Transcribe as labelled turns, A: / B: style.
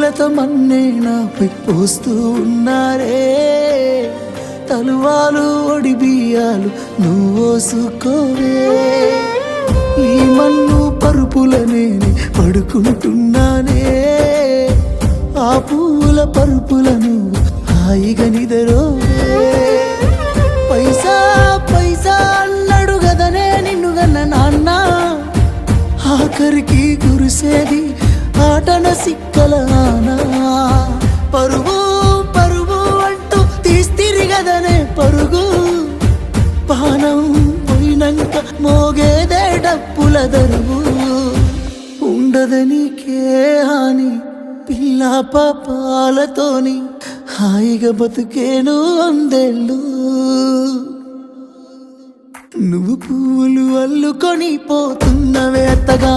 A: నీళ్లతో మన్నే నాపై పోస్తూ ఉన్నారే, తలువాలు ఒడి బియ్యాలు నువ్వోసుకోవే. ఈ మన్ను పరుపులనే పడుకుంటున్నానే, ఆ పూల పరుపులను హాయిగా నిదరోవే. పైసా పైసా అన్నాడు గదనే నిన్ను గన్న నాన్న, ఆఖరికి కురిసేది ఆటన సిక్కల ఆనా. పరుగు పరుగు అంటూ తీస్తిరి గదనే పరుగు, పానం పోయినంక మోగేదే డప్పుల దరువు. ఉండదనికే హాని పిల్ల పాపాలతోని, హాయిగా బతుకేను వందేళ్ళు. నువ్వు పూలు అల్లుకొని పోతున్నవే అత్తగా